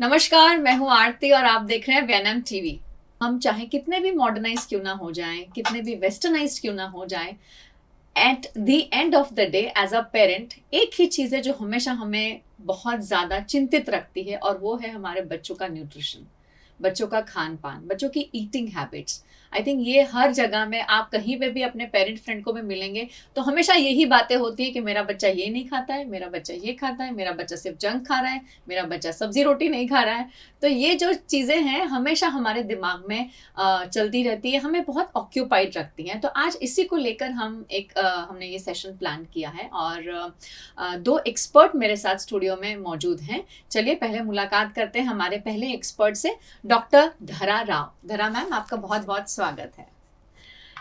नमस्कार, मैं हूँ आरती और आप देख रहे हैं व्यनम टीवी। हम चाहे कितने भी मॉडर्नाइज क्यों ना हो जाएं, कितने भी वेस्टर्नाइज क्यों ना हो जाएं, at the end of the day as a parent एक ही चीज़ है जो हमेशा हमें बहुत ज़्यादा चिंतित रखती है, और वो है हमारे बच्चों का न्यूट्रिशन, बच्चों का खान पान, बच्चों की ईटिंग हैबिट्स। आई थिंक ये हर जगह में, आप कहीं पे भी अपने पेरेंट फ्रेंड को भी मिलेंगे तो हमेशा यही बातें होती है कि मेरा बच्चा ये नहीं खाता है, मेरा बच्चा ये खाता है, मेरा बच्चा सिर्फ जंक खा रहा है, मेरा बच्चा सब्जी रोटी नहीं खा रहा है। तो ये जो चीज़ें हैं हमेशा हमारे दिमाग में चलती रहती है, हमें बहुत ऑक्यूपाइड रखती हैं। तो आज इसी को लेकर हमने ये सेशन प्लान किया है, और दो एक्सपर्ट मेरे साथ स्टूडियो में मौजूद हैं। चलिए पहले मुलाकात करते हैं हमारे पहले एक्सपर्ट से, डॉक्टर धरा राव। धरा मैम, आपका बहुत बहुत स्वागत है।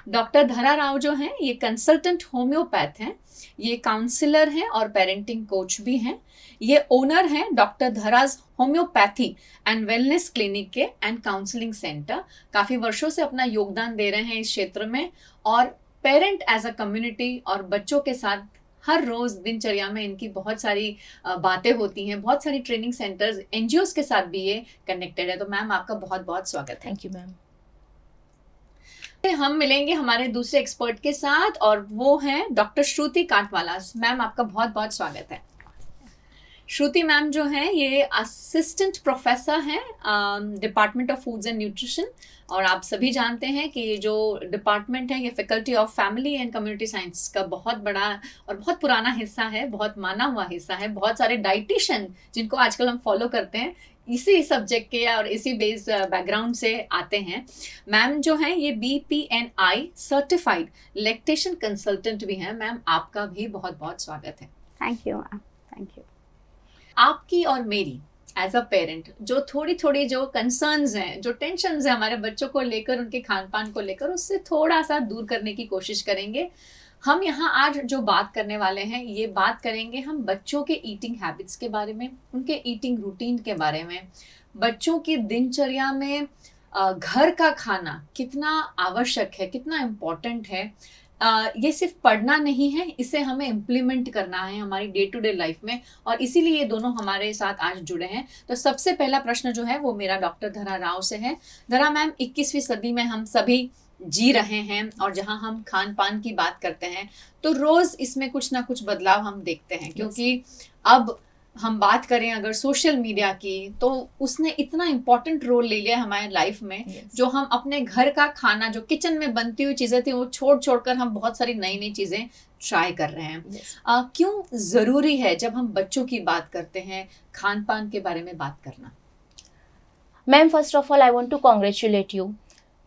डॉक्टर धरा राव जो हैं ये कंसल्टेंट होम्योपैथ हैं, ये काउंसलर हैं और पेरेंटिंग कोच भी हैं। ये ओनर हैं doctor Dharaj homeopathy and wellness clinic के एंड काउंसलिंग सेंटर। काफ़ी वर्षों से अपना योगदान दे रहे हैं इस क्षेत्र में, और पेरेंट एज अ कम्युनिटी और बच्चों के साथ हर रोज दिनचर्या में इनकी बहुत सारी बातें होती हैं, बहुत सारी ट्रेनिंग सेंटर्स, एनजीओज के साथ भी ये कनेक्टेड है। तो मैम आपका बहुत बहुत स्वागत है। Thank you ma'am. हम मिलेंगे हमारे दूसरे एक्सपर्ट के साथ, और वो हैं डॉक्टर श्रुति काटवाला। मैम आपका बहुत बहुत स्वागत है। श्रुति मैम जो हैं ये असिस्टेंट प्रोफेसर हैं department of foods and nutrition, और आप सभी जानते हैं कि ये जो डिपार्टमेंट है ये faculty of family and community science का बहुत बड़ा और बहुत पुराना हिस्सा है, बहुत माना हुआ हिस्सा है। बहुत सारे डाइटिशियन जिनको आजकल हम फॉलो करते हैं इसी सब्जेक्ट के और इसी बेस बैकग्राउंड से आते हैं। मैम जो हैं ये BPNI सर्टिफाइड लैक्टेशन कंसल्टेंट भी हैं। मैम आपका भी बहुत बहुत स्वागत है। Thank you ma'am, thank you. आपकी और मेरी एज अ पेरेंट जो थोड़ी थोड़ी जो कंसर्न्स हैं, जो टेंशन्स हैं हमारे बच्चों को लेकर, उनके खान पान को लेकर, उससे थोड़ा सा दूर करने की कोशिश करेंगे। हम यहाँ आज जो बात करने वाले हैं ये बात करेंगे हम बच्चों के ईटिंग हैबिट्स के बारे में, उनके ईटिंग रूटीन के बारे में, बच्चों की दिनचर्या में घर का खाना कितना आवश्यक है, कितना इम्पोर्टेंट है। ये सिर्फ पढ़ना नहीं है, इसे हमें इम्प्लीमेंट करना है हमारी डे टू डे लाइफ में, और इसीलिए ये दोनों हमारे साथ आज जुड़े हैं। तो सबसे पहला प्रश्न जो है वो मेरा डॉक्टर धरा राव से है। धरा मैम, 21वीं सदी में हम सभी जी रहे हैं, और जहां हम खान पान की बात करते हैं तो रोज इसमें कुछ ना कुछ बदलाव हम देखते हैं, क्योंकि अब हम बात करें अगर सोशल मीडिया की तो उसने इतना इम्पोर्टेंट रोल ले लिया हमारे लाइफ में। जो हम अपने घर का खाना, जो किचन में बनती हुई चीज़ें थी, वो छोड़कर हम बहुत सारी नई नई चीज़ें ट्राई कर रहे हैं। क्यों ज़रूरी है जब हम बच्चों की बात करते हैं खान पान के बारे में बात करना? Ma'am, first of all I want to congratulate you.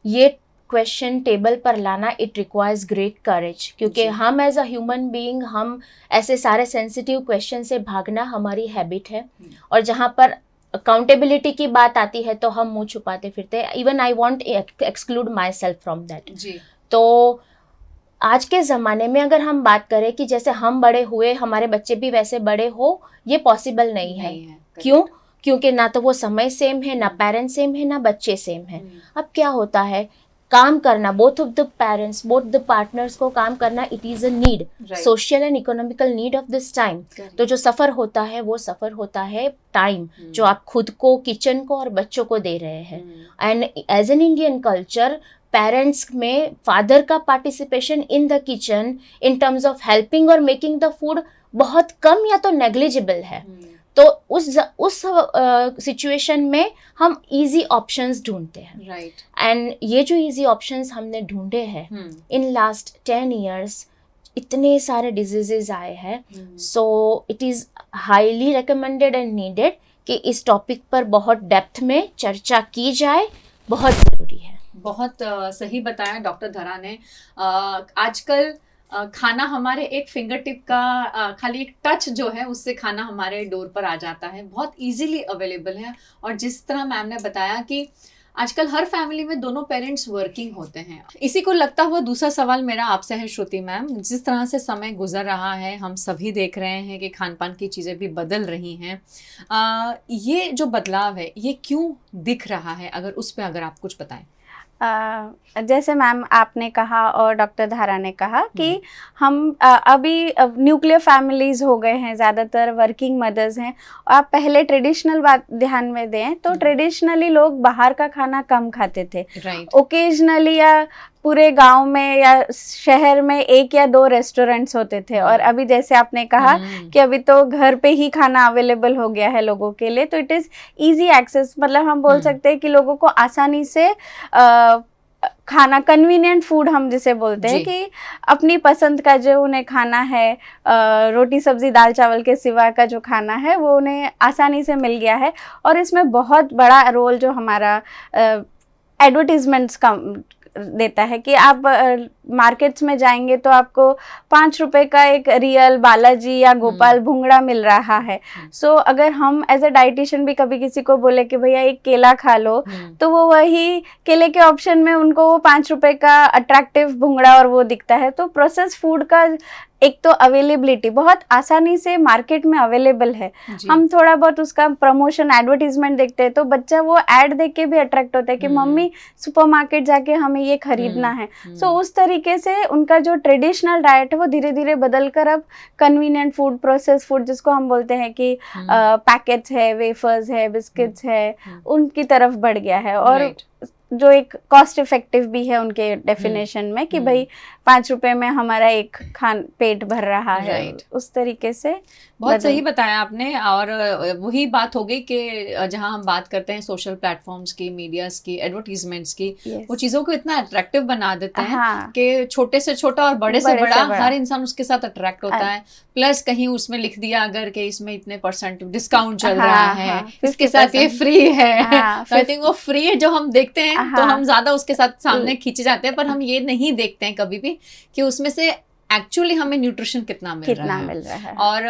ये क्वेश्चन टेबल पर लाना, इट रिक्वायर्स ग्रेट करेज, क्योंकि हम एज अ ह्यूमन बीइंग, हम ऐसे सारे सेंसिटिव क्वेश्चन से भागना हमारी हैबिट है, और जहाँ पर अकाउंटेबिलिटी की बात आती है तो हम मुंह छुपाते फिरते हैं। Even I want exclude my self from that. तो आज के ज़माने में अगर हम बात करें कि जैसे हम बड़े हुए हमारे बच्चे भी वैसे बड़े हो, ये पॉसिबल नहीं है। क्यों? क्योंकि ना तो वो समय सेम है, ना पेरेंट्स सेम है, ना बच्चे सेम है। अब क्या होता है, काम करना, both of the parents, both the partners को काम करना, it is a need, social and economical need of this time. तो जो सफ़र होता है वो सफ़र होता है टाइम, जो आप खुद को, किचन को और बच्चों को दे रहे हैं। And as an Indian culture, parents में फादर का participation in the kitchen in terms of helping और मेकिंग द फूड बहुत कम या तो नेग्लिजिबल है। तो उस सिचुएशन में हम इजी ऑप्शंस ढूंढते हैं, राइट। एंड ये जो इजी ऑप्शंस हमने ढूंढे हैं इन लास्ट 10 years, इतने सारे डिजीजेज आए हैं। So it is highly recommended and needed कि इस टॉपिक पर बहुत डेप्थ में चर्चा की जाए, बहुत ज़रूरी है। बहुत सही बताया डॉक्टर धरा ने। आजकल खाना हमारे एक फिंगर टिप का खाली एक टच जो है उससे खाना हमारे डोर पर आ जाता है, बहुत इजीली अवेलेबल है। और जिस तरह मैम ने बताया कि आजकल हर फैमिली में दोनों पेरेंट्स वर्किंग होते हैं। इसी को लगता हुआ दूसरा सवाल मेरा आपसे है श्रुति मैम, जिस तरह से समय गुजर रहा है, हम सभी देख रहे हैं कि खान पान की चीज़ें भी बदल रही हैं। ये जो बदलाव है ये क्यों दिख रहा है, अगर उस पर अगर आप कुछ बताएं। जैसे मैम आपने कहा और डॉक्टर धारा ने कहा कि हम अभी न्यूक्लियर फैमिलीज हो गए हैं, ज़्यादातर वर्किंग मदर्स हैं। आप पहले ट्रेडिशनल बात ध्यान में दें तो ट्रेडिशनली लोग बाहर का खाना कम खाते थे। राइट। ओकेजनली या पूरे गांव में या शहर में 1 या 2 रेस्टोरेंट्स होते थे, और अभी जैसे आपने कहा कि अभी तो घर पे ही खाना अवेलेबल हो गया है लोगों के लिए, तो इट इज़ इजी एक्सेस। मतलब हम बोल सकते हैं कि लोगों को आसानी से खाना, कन्वीनियंट फूड हम जिसे बोलते हैं, कि अपनी पसंद का जो उन्हें खाना है, रोटी सब्जी दाल चावल के सिवा का जो खाना है वो उन्हें आसानी से मिल गया है। और इसमें बहुत बड़ा रोल जो हमारा एडवर्टीजमेंट्स का देता है कि आप मार्केट्स में जाएंगे तो आपको 5 रुपए का एक रियल बालाजी या गोपाल भुंगड़ा मिल रहा है। सो अगर हम एज अ डाइटिशियन भी कभी किसी को बोले कि भैया एक केला खा लो, तो वो वही केले के ऑप्शन में उनको वो 5 रुपए का अट्रैक्टिव भुंगड़ा और वो दिखता है। तो प्रोसेस फूड का एक तो अवेलेबिलिटी बहुत आसानी से मार्केट में अवेलेबल है। हम थोड़ा बहुत उसका प्रमोशन एडवर्टीजमेंट देखते हैं तो बच्चा वो एड देख के भी अट्रैक्ट होता है कि मम्मी सुपरमार्केट जाके हमें ये खरीदना है। सो उस तरीके से उनका जो ट्रेडिशनल डाइट है वो धीरे धीरे बदल कर अब कन्वीनियंट फूड, प्रोसेस फूड जिसको हम बोलते हैं कि पैकेट्स है, वेफर्स है, बिस्किट्स है, उनकी तरफ बढ़ गया है। और जो एक कॉस्ट इफेक्टिव भी है उनके डेफिनेशन में कि भाई 5 रुपए में हमारा एक पेट भर रहा है। उस तरीके से बहुत सही बताया आपने। और वही बात हो गई कि जहां हम बात करते हैं सोशल प्लेटफॉर्म्स की, मीडियाज की, एडवर्टीजमेंट्स की, वो चीजों को इतना अट्रैक्टिव बना देते हैं कि छोटे से छोटा और बड़े से बड़ा हर इंसान उसके साथ अट्रैक्ट होता है। प्लस कहीं उसमें लिख दिया अगर कि इसमें इतने % डिस्काउंट चल रहा है, इसके साथ ये फ्री है। आई थिंक वो फ्री जो हम देखते हैं तो हम ज्यादा उसके साथ सामने खींचे जाते हैं, पर हम ये नहीं देखते हैं कभी भी कि उसमें से एक्चुअली हमें न्यूट्रिशन कितना मिल रहा है। और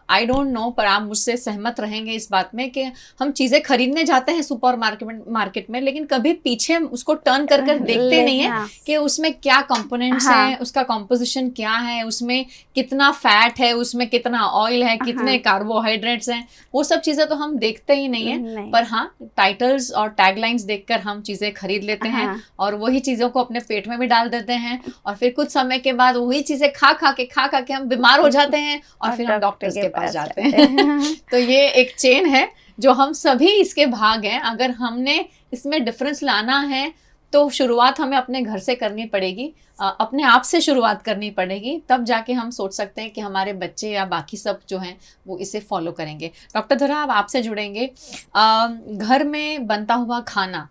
आई डोंट नो, पर आप मुझसे सहमत रहेंगे इस बात में कि हम चीजें खरीदने जाते हैं सुपर मार्केट में, लेकिन कभी पीछे उसको टर्न कर देखते नहीं है कि उसमें क्या कंपोनेंट्स हैं, उसका कॉम्पोजिशन क्या है, उसमें कितना फैट है, उसमें कितना ऑयल है, कितने कार्बोहाइड्रेट्स हैं, वो सब चीजें तो हम देखते ही नहीं है। पर हाँ, टाइटल्स और टैगलाइंस देखकर हम चीजें खरीद लेते हैं और वही चीजों को अपने पेट में भी डाल देते हैं, और फिर कुछ समय के बाद वही चीजें खा खा के हम बीमार हो जाते हैं और फिर हम डॉक्टर्स के पास जाते हैं। तो ये एक चेन है जो हम सभी इसके भाग हैं। अगर हमने इसमें डिफरेंस लाना है तो शुरुआत हमें अपने घर से करनी पड़ेगी, अपने आप से शुरुआत करनी पड़ेगी, तब जाके हम सोच सकते हैं कि हमारे बच्चे या बाकी सब जो हैं वो इसे फॉलो करेंगे। डॉक्टर धरा, अब आपसे जुड़ेंगे। घर में बनता हुआ खाना,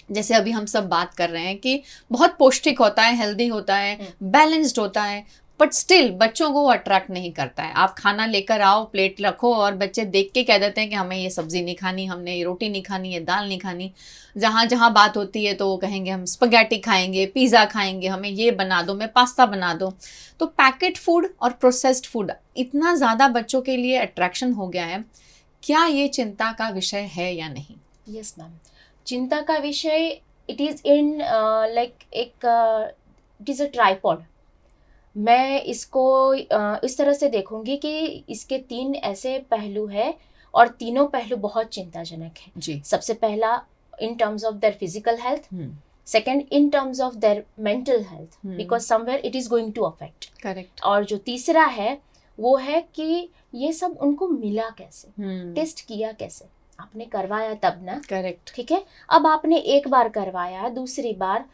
जैसे अभी हम सब बात कर रहे हैं कि बहुत पौष्टिक होता है, हेल्दी होता है, बैलेंस्ड होता है, बट स्टिल बच्चों को वो अट्रैक्ट नहीं करता है। आप खाना लेकर आओ, प्लेट रखो और बच्चे देख के कह देते हैं कि हमें ये सब्जी नहीं खानी, हमने ये रोटी नहीं खानी, ये दाल नहीं खानी। जहाँ जहाँ बात होती है तो वो कहेंगे हम स्पगैटी खाएंगे, पिज़्ज़ा खाएंगे, हमें ये बना दो, मैं पास्ता बना दो। तो पैकेट फूड और प्रोसेस्ड फूड इतना ज़्यादा बच्चों के लिए अट्रैक्शन हो गया है, क्या ये चिंता का विषय है या नहीं? यस मैम, चिंता का विषय it is in like it is a tripod. मैं इसको इस तरह से देखूंगी कि इसके 3 ऐसे पहलू है और तीनों पहलू बहुत चिंताजनक है जी। सबसे पहला in terms of their physical health, second in terms of their mental health, because somewhere it is going to affect. Correct. और जो तीसरा है वो है कि ये सब उनको मिला कैसे, टेस्ट किया कैसे, आपने करवाया तब ना। करेक्ट। ठीक है, अब आपने एक बार करवाया, दूसरी बार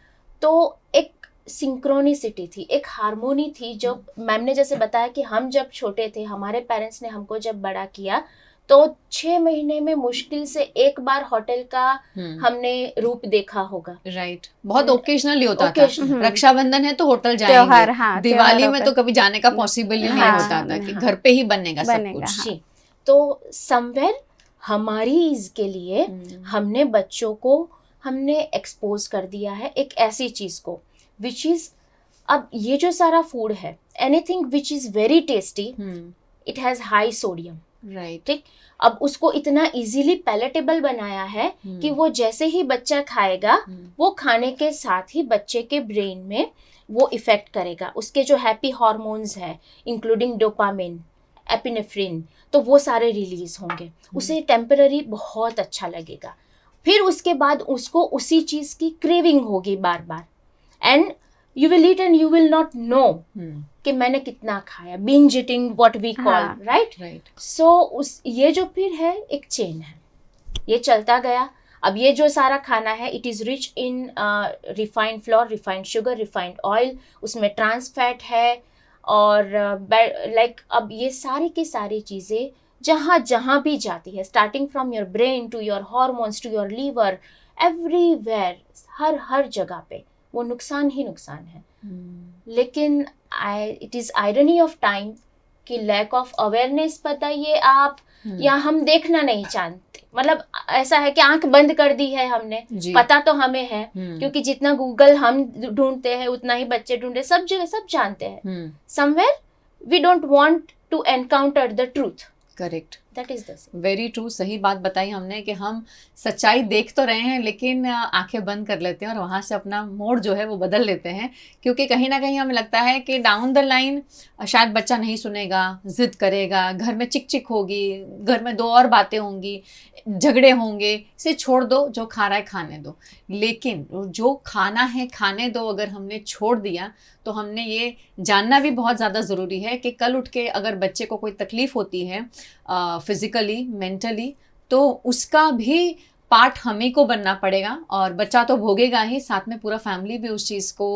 तो एक सिंक्रोनिसिटी थी, एक हार्मोनी थी। जो मैम ने जैसे बताया कि हम जब छोटे थे, हमारे पेरेंट्स ने हमको जब बड़ा किया तो 6 महीने में मुश्किल से एक बार होटल का हमने रूप देखा होगा। राइट। बहुत ओकेजनली होता था। रक्षाबंधन है तो होटल जाएंगे, दिवाली में तो कभी जाने का पॉसिबल ही नहीं होता था कि घर पे ही बनेगा सब कुछ। तो समवेयर हमारी ईज के लिए हमने बच्चों को हमने एक्सपोज कर दिया है एक ऐसी चीज को विच इज, अब ये जो सारा फूड है, anything which is very tasty, it has high sodium. Right. ठीक। अब उसको इतना इजीली पैलेटेबल बनाया है कि वो जैसे ही बच्चा खाएगा वो खाने के साथ ही बच्चे के ब्रेन में वो इफेक्ट करेगा। उसके जो हैप्पी हार्मोन्स है इंक्लूडिंग डोपामिन, एपिनेफ्रिन, तो वो सारे रिलीज होंगे, उसे टेम्पररी बहुत अच्छा लगेगा। फिर उसके बाद उसको उसी चीज की क्रेविंग होगी बार बार, and you will eat and you will not know कि मैंने कितना खाया, binge eating what we call, हाँ। राइट। सो उस ये जो फिर है एक चेन है, ये चलता गया। अब ये जो सारा खाना है it is rich in refined floor, refined sugar, refined oil, उसमें ट्रांस फैट है, और लाइक अब ये सारी की सारी चीज़ें जहाँ जहाँ भी जाती है, starting from your brain to your hormones to your liver, everywhere, हर जगह पे वो नुकसान ही नुकसान है। लेकिन it is irony of time कि लैक ऑफ अवेयरनेस बताइए आप, या हम देखना नहीं चाहते, मतलब ऐसा है कि आंख बंद कर दी है हमने, पता तो हमें है क्योंकि जितना गूगल हम ढूंढते हैं उतना ही बच्चे ढूंढते, सब जगह सब जानते हैं। Somewhere we don't want to encounter the truth. Correct, that is the very true, सही बात बताई हमने कि हम सच्चाई देख तो रहे हैं लेकिन आंखें बंद कर लेते हैं और वहाँ से अपना मोड जो है वो बदल लेते हैं, क्योंकि कहीं ना कहीं हमें लगता है कि डाउन द लाइन शायद बच्चा नहीं सुनेगा, जिद करेगा, घर में चिक चिक होगी, घर में दो और बातें होंगी, झगड़े होंगे, इसे छोड़ दो, जो खा रहा है खाने दो। लेकिन जो खाना है खाने दो अगर हमने छोड़ दिया तो हमने ये जानना भी बहुत ज़्यादा ज़रूरी है कि कल उठ के अगर बच्चे को कोई तकलीफ़ होती है फिज़िकली, मेंटली, तो उसका भी पार्ट हमें को बनना पड़ेगा, और बच्चा तो भोगेगा ही, साथ में पूरा फैमिली भी उस चीज़ को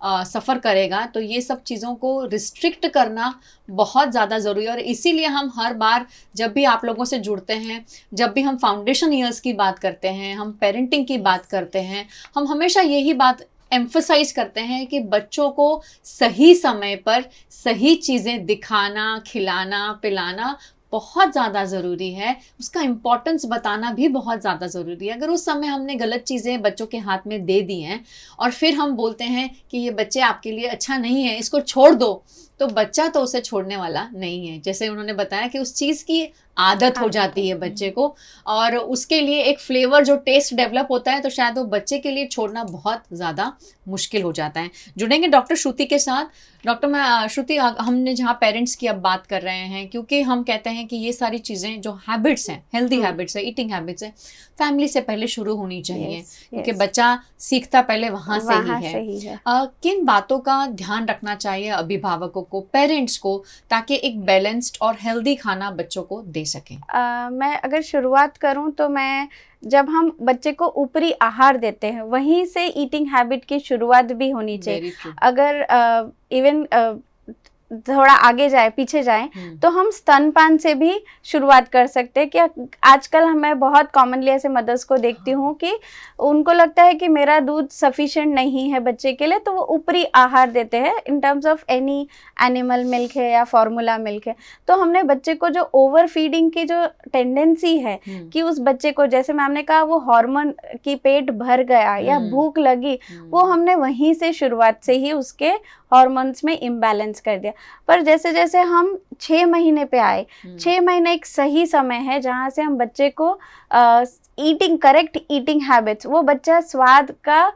सफ़र करेगा। तो ये सब चीज़ों को रिस्ट्रिक्ट करना बहुत ज़्यादा ज़रूरी है, और इसीलिए हम हर बार जब भी आप लोगों से जुड़ते हैं, जब भी हम फाउंडेशन ईयर्स की बात करते हैं, हम पेरेंटिंग की बात करते हैं, हम हमेशा यही बात एम्फसाइज करते हैं कि बच्चों को सही समय पर सही चीज़ें दिखाना, खिलाना, पिलाना बहुत ज़्यादा ज़रूरी है, उसका इम्पोर्टेंस बताना भी बहुत ज़्यादा ज़रूरी है। अगर उस समय हमने गलत चीज़ें बच्चों के हाथ में दे दी हैं और फिर हम बोलते हैं कि ये बच्चे आपके लिए अच्छा नहीं है, इसको छोड़ दो, तो बच्चा तो उसे छोड़ने वाला नहीं है। जैसे उन्होंने बताया कि उस चीज़ की आदत हो जाती है बच्चे को, और उसके लिए एक फ्लेवर जो टेस्ट डेवलप होता है, तो शायद वो बच्चे के लिए छोड़ना बहुत ज़्यादा मुश्किल हो जाता है। जुड़ेंगे डॉक्टर श्रुति के साथ। डॉक्टर श्रुति, हमने जहाँ पेरेंट्स की अब बात कर रहे हैं, क्योंकि हम कहते हैं कि ये सारी चीज़ें जो हैबिट्स हैं, हेल्दी हैबिट्स है, ईटिंग हैबिट्स है, फैमिली से पहले शुरू होनी चाहिए, क्योंकि बच्चा सीखता पहले वहाँ से ही है। किन बातों का ध्यान रखना चाहिए अभिभावकों को, पेरेंट्स को, ताकि एक बैलेंस्ड और हेल्दी खाना बच्चों को दे सकें? मैं अगर शुरुआत करूं तो मैं, जब हम बच्चे को ऊपरी आहार देते हैं वहीं से ईटिंग हैबिट की शुरुआत भी होनी चाहिए। अगर इवन थोड़ा आगे जाए, पीछे जाए, तो हम स्तनपान से भी शुरुआत कर सकते हैं। कि आजकल मैं बहुत कॉमनली ऐसे मदर्स को देखती हूँ कि उनको लगता है कि मेरा दूध सफिशिएंट नहीं है बच्चे के लिए, तो वो ऊपरी आहार देते हैं इन terms of any animal milk है या फॉर्मूला मिल्क है। तो हमने बच्चे को जो ओवर फीडिंग की जो टेंडेंसी है कि उस बच्चे को, जैसे मैम ने कहा, वो हार्मोन की पेट भर गया या भूख लगी, वो हमने वहीं से शुरुआत से ही उसके हार्मोन्स में इम्बैलेंस कर दिया। पर जैसे जैसे हम 6 महीने पे आए, 6 महीने एक सही समय है जहाँ से हम बच्चे को करेक्ट ईटिंग हैबिट्स, वो बच्चा स्वाद का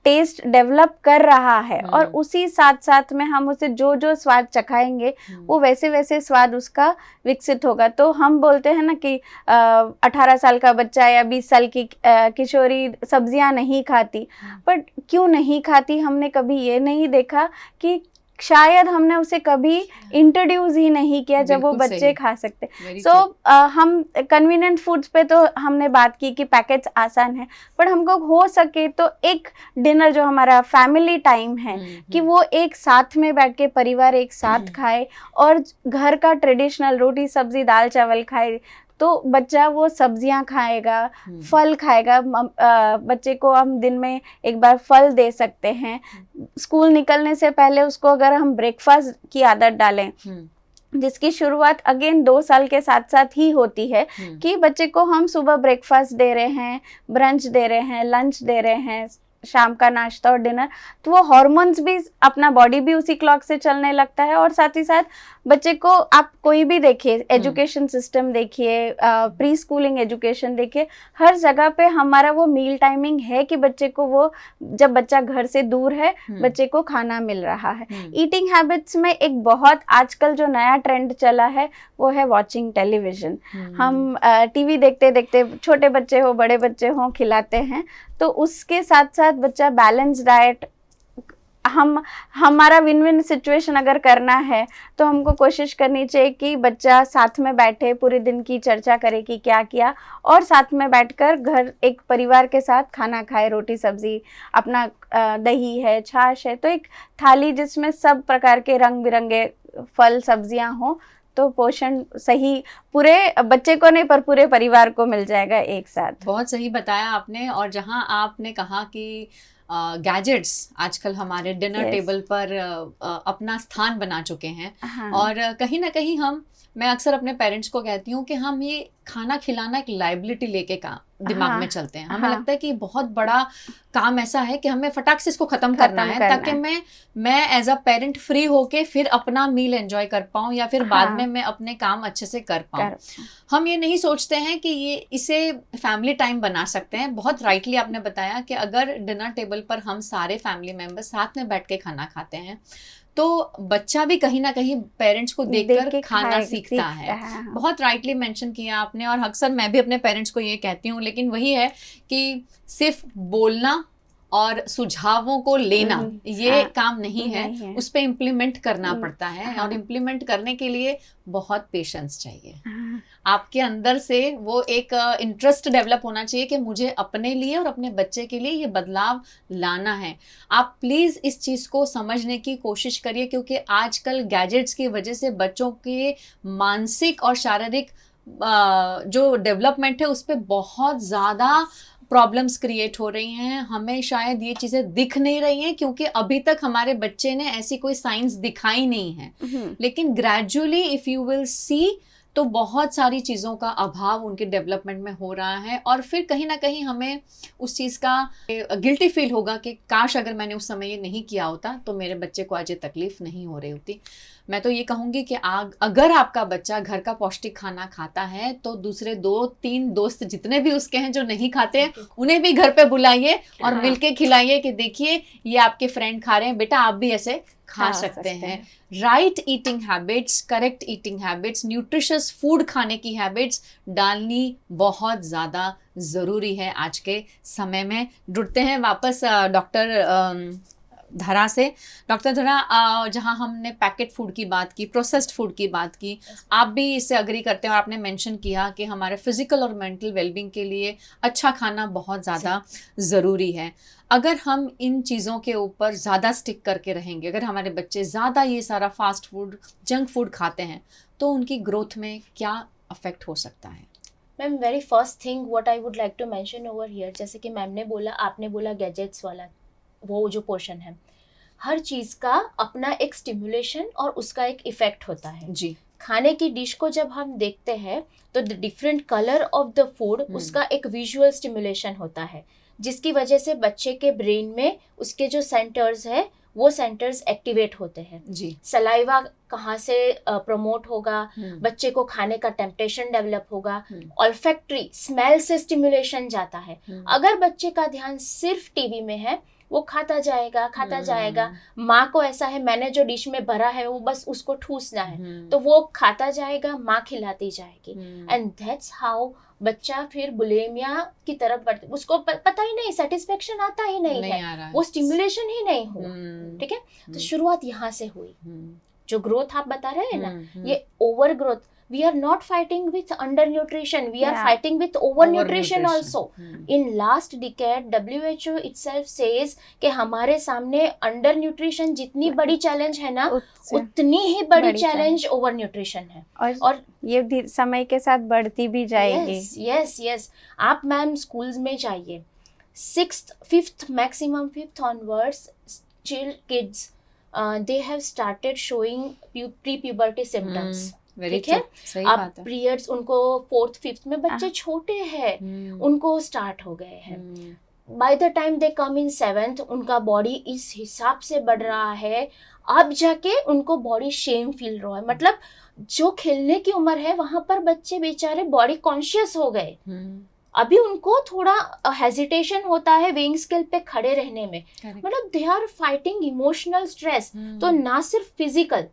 टेस्ट डेवलप कर रहा है, और उसी साथ साथ में हम उसे जो जो स्वाद चखाएंगे वो वैसे वैसे स्वाद उसका विकसित होगा। तो हम बोलते हैं ना कि 18 साल का बच्चा या 20 साल की किशोरी सब्जियां नहीं खाती, पर क्यों नहीं खाती, हमने कभी ये नहीं देखा कि शायद हमने उसे कभी इंट्रोड्यूस ही नहीं किया जब वो बच्चे खा सकते। सो हम कन्वीनियंट फूड्स पे तो हमने बात की कि पैकेट्स आसान है, पर हमको हो सके तो एक डिनर जो हमारा फैमिली टाइम है कि वो एक साथ में बैठ के परिवार एक साथ खाए और घर का ट्रेडिशनल रोटी सब्जी दाल चावल खाए, तो बच्चा वो सब्जियां खाएगा, फल खाएगा। बच्चे को हम दिन में एक बार फल दे सकते हैं। स्कूल निकलने से पहले उसको अगर हम ब्रेकफास्ट की आदत डालें, जिसकी शुरुआत अगेन 2 साल के साथ साथ ही होती है, कि बच्चे को हम सुबह ब्रेकफास्ट दे रहे हैं, ब्रंच दे रहे हैं, लंच दे रहे हैं, शाम का नाश्ता और डिनर, तो वो हॉर्मोन्स भी, अपना बॉडी भी उसी क्लॉक से चलने लगता है। और साथ ही साथ बच्चे को आप कोई भी देखिए, एजुकेशन सिस्टम देखिए, प्री स्कूलिंग एजुकेशन देखिए, हर जगह पे हमारा वो मील टाइमिंग है कि बच्चे को वो, जब बच्चा घर से दूर है बच्चे को खाना मिल रहा है। ईटिंग हैबिट्स में एक बहुत आजकल जो नया ट्रेंड चला है वो है वॉचिंग टेलीविजन। हम टीवी देखते देखते, छोटे बच्चे हो बड़े बच्चे हो, खिलाते हैं, तो उसके साथ साथ बच्चा बैलेंस डाइट, हमारा विन विन सिचुएशन अगर करना है तो हमको कोशिश करनी चाहिए कि बच्चा साथ में बैठे, पूरे दिन की चर्चा करे कि क्या किया, और साथ में बैठकर घर एक परिवार के साथ खाना खाए, रोटी सब्जी, अपना दही है, छाछ है, तो एक थाली जिसमें सब प्रकार के रंग बिरंगे फल सब्जियां हो, तो पोषण सही पूरे बच्चे को नहीं पर पूरे परिवार को मिल जाएगा एक साथ। बहुत सही बताया आपने। और जहां आपने कहा कि गैजेट्स आजकल हमारे डिनर टेबल पर अपना स्थान बना चुके हैं, हाँ। और कहीं ना कहीं मैं अक्सर अपने पेरेंट्स को कहती हूँ कि हम ये खाना खिलाना एक लाइबिलिटी लेके दिमाग में चलते हैं। हमें लगता है कि बहुत बड़ा काम ऐसा है कि हमें फटाक से इसको खत्म करना है, ताकि मैं एज अ पेरेंट फ्री होके फिर अपना मील एंजॉय कर पाऊँ, या फिर बाद में मैं अपने काम अच्छे से कर पाऊँ। हम ये नहीं सोचते हैं कि इसे फैमिली टाइम बना सकते हैं। बहुत राइटली आपने बताया कि अगर डिनर टेबल पर हम सारे फैमिली मेंबर्स साथ में बैठ के खाना खाते हैं तो बच्चा भी कहीं ना कहीं पेरेंट्स को देखकर खाना सीखता है। बहुत राइटली मेंशन किया आपने। और अक्सर मैं भी अपने पेरेंट्स को ये कहती हूँ, लेकिन वही है कि सिर्फ बोलना और सुझावों को लेना ये काम नहीं है, उस पे इम्प्लीमेंट करना पड़ता है। और इम्प्लीमेंट करने के लिए बहुत पेशेंस चाहिए। आपके अंदर से वो एक इंटरेस्ट डेवलप होना चाहिए कि मुझे अपने लिए और अपने बच्चे के लिए ये बदलाव लाना है। आप प्लीज़ इस चीज़ को समझने की कोशिश करिए, क्योंकि आजकल गैजेट्स की वजह से बच्चों के मानसिक और शारीरिक जो डेवलपमेंट है उस पर बहुत ज़्यादा प्रॉब्लम्स क्रिएट हो रही हैं। हमें शायद ये चीज़ें दिख नहीं रही हैं क्योंकि अभी तक हमारे बच्चे ने ऐसी कोई साइंस दिखाई नहीं है, लेकिन gradually if you will see तो बहुत सारी चीज़ों का अभाव उनके डेवलपमेंट में हो रहा है। और फिर कहीं ना कहीं हमें उस चीज़ का गिल्टी फील होगा कि काश अगर मैंने उस समय ये नहीं किया होता तो मेरे बच्चे को आज ये तकलीफ नहीं हो रही होती। मैं तो ये कहूँगी कि अगर आपका बच्चा घर का पौष्टिक खाना खाता है तो दूसरे 2-3 दोस्त जितने भी उसके हैं जो नहीं खाते हैं उन्हें भी घर पे बुलाइए और मिलके खिलाइए कि देखिए ये आपके फ्रेंड खा रहे हैं, बेटा आप भी ऐसे खा सकते हैं। Right eating habits, correct eating habits, nutritious food खाने की हैबिट्स डालनी बहुत ज़्यादा ज़रूरी है आज के समय में। जुड़ते हैं वापस डॉक्टर धरा से। डॉक्टर धरा, जहां हमने पैकेट फूड की बात की, प्रोसेस्ड फूड की बात की, आप भी इससे अग्री करते हैं और आपने मेंशन किया कि हमारे फिजिकल और मेंटल वेलबींग के लिए अच्छा खाना बहुत ज़्यादा ज़रूरी है। अगर हम इन चीज़ों के ऊपर ज़्यादा स्टिक करके रहेंगे, अगर हमारे बच्चे ज़्यादा ये सारा फास्ट फूड, जंक फूड खाते हैं तो उनकी ग्रोथ में क्या अफेक्ट हो सकता है? Ma'am, very first thing what I would like to mention over here, जैसे कि मैम ने बोला, आपने बोला गैजेट्स वाला वो जो पोर्शन है, हर चीज़ का अपना एक स्टिमुलेशन और उसका एक इफेक्ट होता है जी। खाने की डिश को जब हम देखते हैं तो the different colour of the food उसका एक विजुअल स्टिमुलेशन होता है, जिसकी वजह से बच्चे के ब्रेन में उसके जो सेंटर्स है वो सेंटर्स एक्टिवेट होते हैं जी। सलाइवा कहाँ से प्रमोट होगा, बच्चे को खाने का टेम्पटेशन डेवलप होगा, ऑल्फैक्टरी स्मेल से स्टिमुलेशन जाता है। अगर बच्चे का ध्यान सिर्फ टीवी में है वो खाता जाएगा, माँ को ऐसा है मैंने जो डिश में भरा है वो बस उसको ठूसना है, तो वो खाता जाएगा, माँ खिलाती जाएगी, एंड दैट्स हाउ बच्चा फिर बुलिमिया की तरफ बढ़ता, उसको पता ही नहीं, सेटिस्फेक्शन आता ही नहीं है, वो स्टिमुलेशन ही नहीं हुआ। ठीक है, तो शुरुआत यहाँ से हुई। जो ग्रोथ आप बता रहे हैं ना, ये over growth, we are not fighting with undernutrition, we are fighting with overnutrition also. In last decade WHO itself says कि हमारे सामने undernutrition जितनी बड़ी चैलेंज है ना उतनी ही बड़ी चैलेंज overnutrition है, और ये समय के साथ बढ़ती भी जाएगी। yes. आप मैम स्कूल्स में जाइए, 6th 5th maximum 5th onwards kids they have started showing pre-puberty symptoms। ठीक है, अब पीरियड्स उनको 4th 5th में बच्चे छोटे हैं, उनको स्टार्ट हो गए हैं। By the time they come in 7th उनका बॉडी इस हिसाब से बढ़ रहा है, अब जाके उनको बॉडी शेम फील रहा है। मतलब जो खेलने की उम्र है वहां पर बच्चे बेचारे बॉडी कॉन्शियस हो गए, अभी उनको थोड़ा हेजिटेशन होता है वेइंग स्केल पे खड़े रहने में। मतलब they are fighting emotional stress, तो ना सिर्फ फिजिकल।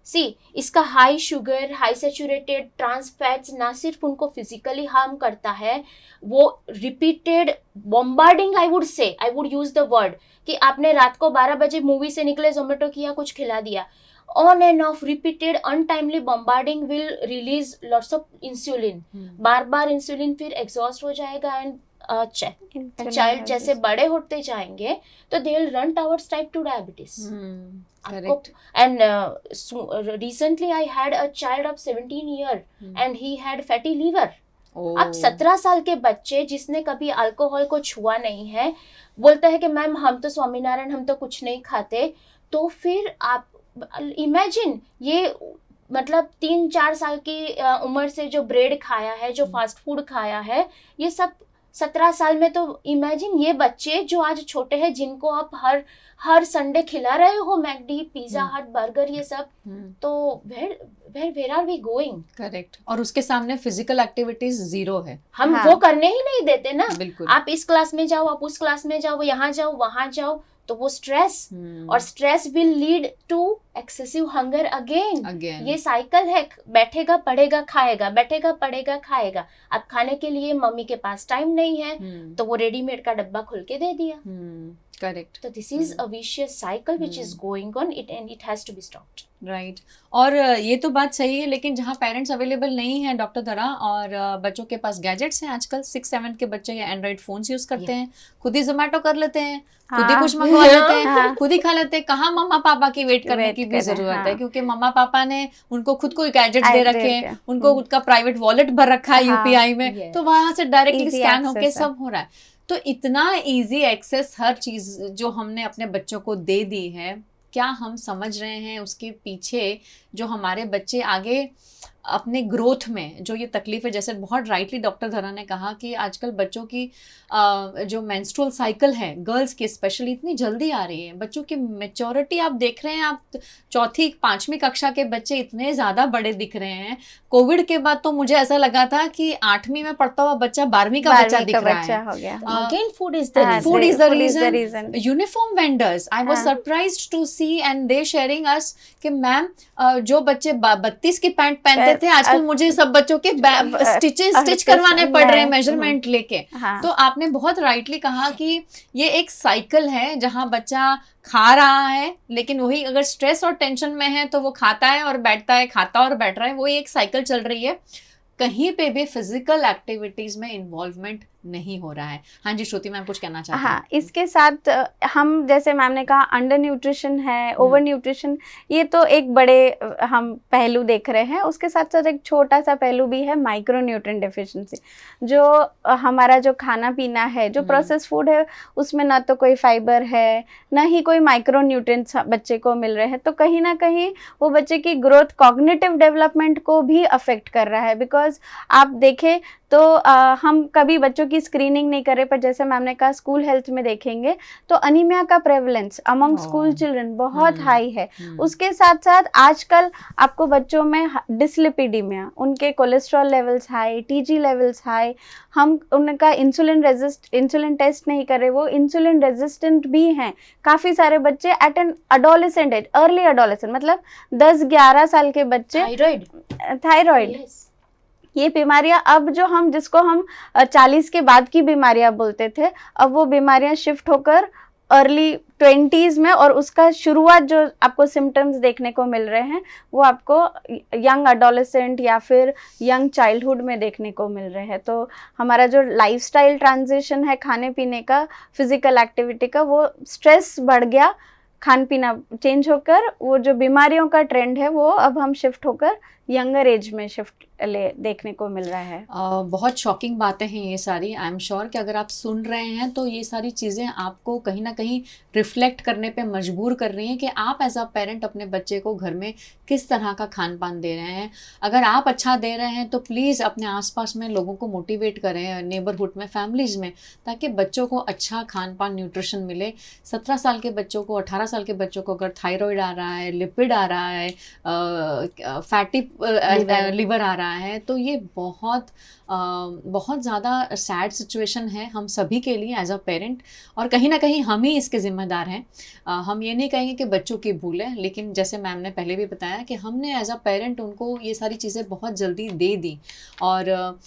सी इसका high sugar, high saturated trans fats ना सिर्फ उनको फिजिकली हार्म करता है, वो repeated bombarding, I would use the word, कि आपने रात को 12 बजे मूवी से निकले, जोमेटो किया, कुछ खिला दिया, on and off repeated untimely bombarding will release lots of insulin, बार बार इंसुलिन, फिर एग्जॉस्ट हो जाएगा एंड चाइल्ड जैसे बड़े होते जाएंगे तो they will run towards type 2 diabetes. And recently I had a child of 17 year and he had fatty liver. अब 17 साल के बच्चे जिसने कभी अल्कोहल को छुआ नहीं है बोलता है कि मैम हम तो स्वामीनारायण, हम तो कुछ नहीं खाते। तो फिर आप इमेजिन, ये मतलब 3-4 साल की उम्र से जो ब्रेड खाया है, जो फास्ट फूड खाया है, ये सब 17 साल में, तो इमेजिन ये बच्चे जो आज छोटे हैं जिनको आप हर संडे खिला रहे हो मैकडी, पिज्जा हट, बर्गर, ये सब, तो where are we going? Correct. और उसके सामने फिजिकल एक्टिविटीज जीरो है, हम वो करने ही नहीं देते ना। बिल्कुल। आप इस क्लास में जाओ, आप उस क्लास में जाओ, यहाँ जाओ, वहां जाओ, तो वो स्ट्रेस, और stress will lead to excessive hunger again. ये साइकिल है, बैठेगा पढ़ेगा खाएगा, बैठेगा पढ़ेगा खाएगा। अब खाने के लिए मम्मी के पास टाइम नहीं है, तो वो रेडीमेड का डब्बा खोल के दे दिया। करेक्ट। तो this is a vicious cycle which is going on, it and it has to be stopped. Right. और ये तो बात सही है, लेकिन जहाँ पेरेंट्स अवेलेबल नहीं है डॉक्टर धरा, और बच्चों के पास गैजेट्स हैं, आजकल 6-7 के बच्चे या एंड्रॉइड फोन्स यूज करते हैं, खुद ही जोमेटो कर लेते हैं, खुद ही कुछ मंगवा लेते हैं, खुद ही खा लेते हैं। कहाँ मम्मा पापा की वेट करने की भी जरूरत है, क्योंकि मम्मा पापा ने उनको खुद को गैजेट्स दे रखे हैं, उनको खुद का प्राइवेट वॉलेट भर रखा है यूपीआई में, तो वहां से डायरेक्टली स्कैन होके सब हो रहा है। तो इतना इजी एक्सेस हर चीज जो हमने अपने बच्चों को दे दी है, क्या हम समझ रहे हैं उसके पीछे जो हमारे बच्चे आगे अपने ग्रोथ में जो ये तकलीफ है? जैसे बहुत राइटली डॉक्टर धरा ने कहा कि आजकल बच्चों की जो मेंस्ट्रुअल साइकिल है गर्ल्स की स्पेशली इतनी जल्दी आ रही है, बच्चों की मैच्योरिटी आप देख रहे हैं, आप 4th-5वीं कक्षा के बच्चे इतने ज़्यादा बड़े दिख रहे हैं। कोविड के बाद तो मुझे ऐसा लगा था कि 8वीं में पढ़ता हुआ बच्चा 12वीं का बच्चा दिख रहा है। Again, food is the reason. Uniform vendors, I was surprised to see and they sharing us कि मैम जो बच्चे 32 की पैंट पहनते थे, आजकल मुझे सब बच्चों के स्टिच करवाने पड़ रहे हैं मेजरमेंट लेके। तो आपने बहुत राइटली कहा कि ये एक साइकिल है जहां बच्चा खा रहा है, लेकिन वही अगर स्ट्रेस और टेंशन में है तो वो खाता है और बैठता है, खाता और बैठ रहा है, वही एक साइकिल चल रही है। कहीं पे भी फिजिकल एक्टिविटीज में इन्वॉल्वमेंट नहीं हो रहा है। हाँ जी श्रुति मैम कुछ कहना चाहते हैं? हाँ, इसके साथ हम जैसे मैम ने कहा अंडर न्यूट्रिशन है, ओवर न्यूट्रिशन, ये तो एक बड़े हम पहलू देख रहे हैं। उसके साथ साथ एक छोटा सा पहलू भी है माइक्रो न्यूट्रिएंट डेफिशिएंसी। जो हमारा जो खाना पीना है, जो प्रोसेस फूड है, उसमें ना तो कोई फाइबर है, ना ही कोई माइक्रो न्यूट्रिएंट्स बच्चे को मिल रहे हैं। तो कहीं ना कहीं वो बच्चे की ग्रोथ, कॉग्निटिव डेवलपमेंट को भी अफेक्ट कर रहा है। बिकॉज आप देखें तो हम कभी बच्चों की स्क्रीनिंग नहीं कर रहे, पर जैसे मैम ने कहा स्कूल हेल्थ में देखेंगे तो अनीमिया का प्रेवलेंस अमंग स्कूल चिल्ड्रन बहुत हाई है। उसके साथ साथ आजकल आपको बच्चों में डिसलिपिडीमिया, उनके cholesterol levels high, TG levels high, हम उनका इंसुलिन टेस्ट नहीं कर रहे, वो इंसुलिन रेजिस्टेंट भी हैं काफ़ी सारे बच्चे at an adolescent age, early adolescent, मतलब 10-11 साल के बच्चे। थायराइड ये बीमारियां अब जो जिसको हम 40 के बाद की बीमारियां बोलते थे, अब वो बीमारियां शिफ्ट होकर अर्ली 20s में, और उसका शुरुआत जो आपको सिम्टम्स देखने को मिल रहे हैं वो आपको यंग एडोलेसेंट या फिर यंग चाइल्डहुड में देखने को मिल रहे हैं। तो हमारा जो लाइफस्टाइल ट्रांजिशन है खाने पीने का, फिजिकल एक्टिविटी का, वो स्ट्रेस बढ़ गया, खान पीना चेंज होकर वो जो बीमारियों का ट्रेंड है वो अब हम शिफ्ट होकर यंगर एज में शिफ्ट देखने को मिल रहा है। बहुत शॉकिंग बातें हैं ये सारी। आई एम श्योर कि अगर आप सुन रहे हैं तो ये सारी चीज़ें आपको कहीं ना कहीं रिफ्लेक्ट करने पे मजबूर कर रही हैं कि आप एज अ पेरेंट अपने बच्चे को घर में किस तरह का खान पान दे रहे हैं। अगर आप अच्छा दे रहे हैं तो प्लीज़ अपने आसपास में लोगों को मोटिवेट करें, नेबरहुड में, फैमिलीज़ में, ताकि बच्चों को अच्छा खान पान, न्यूट्रिशन मिले। 17 साल के बच्चों को, 18 साल के बच्चों को अगर थायराइड आ रहा है, लिपिड आ रहा है, फैटी लिवर आ रहा है, तो ये बहुत ज़्यादा सैड सिचुएशन है हम सभी के लिए एज अ पेरेंट, और कहीं ना कहीं हम ही इसके ज़िम्मेदार हैं। हम ये नहीं कहेंगे कि बच्चों की भूल है, लेकिन जैसे मैम ने पहले भी बताया कि हमने एज अ पेरेंट उनको ये सारी चीज़ें बहुत जल्दी दे दी, और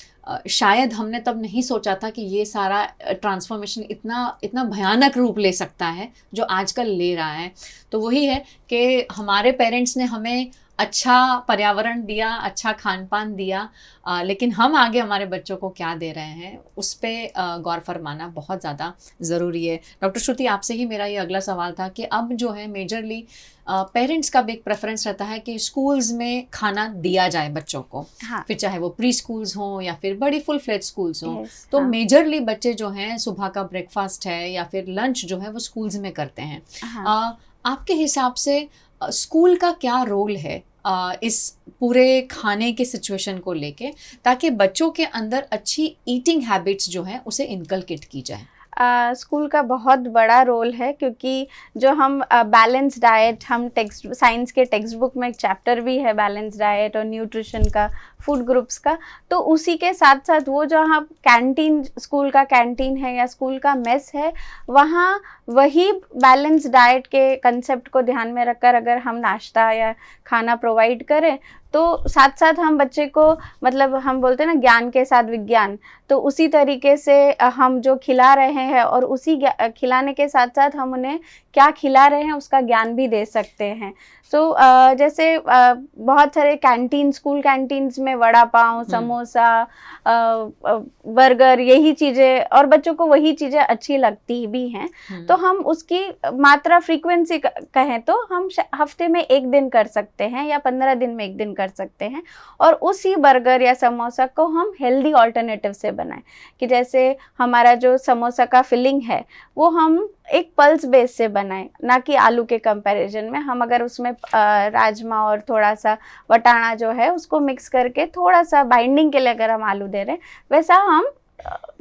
शायद हमने तब नहीं सोचा था कि ये सारा ट्रांसफॉर्मेशन इतना भयानक रूप ले सकता है जो आजकल ले रहा है। तो वही है कि हमारे पेरेंट्स ने हमें अच्छा पर्यावरण दिया, अच्छा खान पान दिया, लेकिन हम आगे हमारे बच्चों को क्या दे रहे हैं उस पर गौर फरमाना बहुत ज़्यादा ज़रूरी है। डॉक्टर श्रुति, आपसे ही मेरा ये अगला सवाल था कि अब जो है मेजरली पेरेंट्स का भी एक प्रेफरेंस रहता है कि स्कूल्स में खाना दिया जाए बच्चों को। हाँ। फिर चाहे वो प्री स्कूल्स हों या फिर बड़ी फुल फ्लेज स्कूल्स हों। Yes, तो हाँ। मेजरली बच्चे जो हैं सुबह का ब्रेकफास्ट है या फिर लंच जो है वो स्कूल्स में करते हैं। हाँ। आपके हिसाब से स्कूल का क्या रोल है इस पूरे खाने के सिचुएशन को लेके, ताकि बच्चों के अंदर अच्छी ईटिंग हैबिट्स जो है उसे इनकलकेट की जाए? स्कूल का बहुत बड़ा रोल है, क्योंकि जो हम बैलेंस डाइट, हम टेक्स्ट साइंस के टेक्स्ट बुक में एक चैप्टर भी है बैलेंस डाइट और न्यूट्रिशन का, फूड ग्रुप्स का, तो उसी के साथ साथ वो जो हम कैंटीन, स्कूल का कैंटीन है या स्कूल का मेस है, वहाँ वही बैलेंस डाइट के कंसेप्ट को ध्यान में रखकर अगर हम नाश्ता या खाना प्रोवाइड करें तो साथ साथ हम बच्चे को, मतलब हम बोलते हैं ना ज्ञान के साथ विज्ञान, तो उसी तरीके से हम जो खिला रहे हैं और उसी खिलाने के साथ साथ हम उन्हें क्या खिला रहे हैं उसका ज्ञान भी दे सकते हैं। तो जैसे बहुत सारे कैंटीन, स्कूल कैंटीन्स में वड़ा पाव, समोसा, बर्गर, यही चीज़ें, और बच्चों को वही चीज़ें अच्छी लगती भी हैं। तो हम उसकी मात्रा, फ्रीक्वेंसी कहें तो हम हफ्ते में 1 दिन कर सकते हैं या 15 दिन में 1 दिन कर सकते हैं, और उसी बर्गर या समोसा को हम हेल्दी ऑल्टरनेटिव से बनाएं। कि जैसे हमारा जो समोसा का फिलिंग है वो हम एक पल्स बेस से बनाएं, ना कि आलू के कंपैरिजन में। हम अगर उसमें राजमा और थोड़ा सा वटाना जो है उसको मिक्स करके थोड़ा सा बाइंडिंग के लिए अगर हम आलू दे रहे हैं, वैसा हम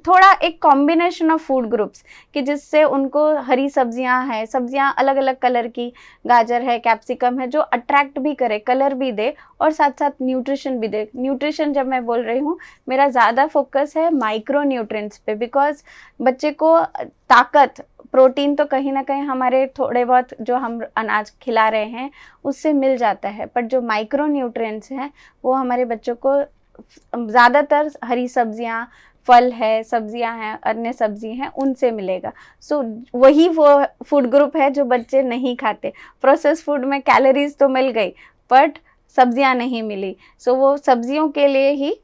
थोड़ा एक कॉम्बिनेशन ऑफ फूड ग्रुप्स, कि जिससे उनको हरी सब्जियां हैं, सब्जियां अलग अलग कलर की, गाजर है, कैप्सिकम है, जो अट्रैक्ट भी करे, कलर भी दे और साथ साथ न्यूट्रिशन भी दे। न्यूट्रिशन जब मैं बोल रही हूँ, मेरा ज़्यादा फोकस है माइक्रो न्यूट्रिएंट्स पे, बिकॉज बच्चे को ताकत, प्रोटीन तो कहीं ना कहीं हमारे थोड़े बहुत जो हम अनाज खिला रहे हैं उससे मिल जाता है, पर जो माइक्रो न्यूट्रिएंट्स हैं वो हमारे बच्चों को ज़्यादातर हरी सब्जियां, फल है, सब्जियां हैं, अन्य सब्जी हैं, उनसे मिलेगा। सो वही वो फूड ग्रुप है जो बच्चे नहीं खाते। प्रोसेस फूड में कैलोरीज तो मिल गई बट सब्जियां नहीं मिली। सो वो सब्जियों के लिए ही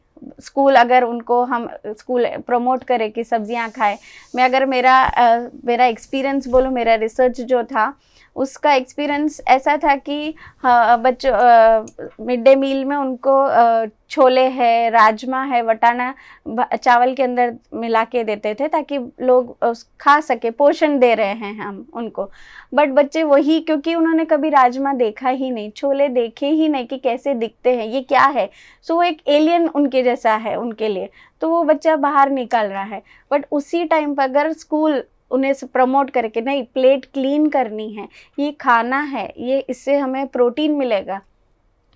स्कूल, अगर उनको हम स्कूल प्रमोट करें कि सब्जियां खाएं। मैं अगर मेरा एक्सपीरियंस बोलूँ, मेरा रिसर्च जो था उसका एक्सपीरियंस ऐसा था कि बच्चों मिड डे मील में उनको छोले है, राजमा है, वटाना चावल के अंदर मिला के देते थे ताकि लोग खा सके, पोषण दे रहे हैं हम उनको। बट बच्चे वही, क्योंकि उन्होंने कभी राजमा देखा ही नहीं, छोले देखे ही नहीं कि कैसे दिखते हैं, ये क्या है, सो वो एक एलियन उनके जैसा है उनके लिए, तो वो बच्चा बाहर निकल रहा है। बट उसी टाइम पर अगर स्कूल उन्हें प्रमोट करके, नहीं, प्लेट क्लीन करनी है, ये खाना है, ये इससे हमें प्रोटीन मिलेगा,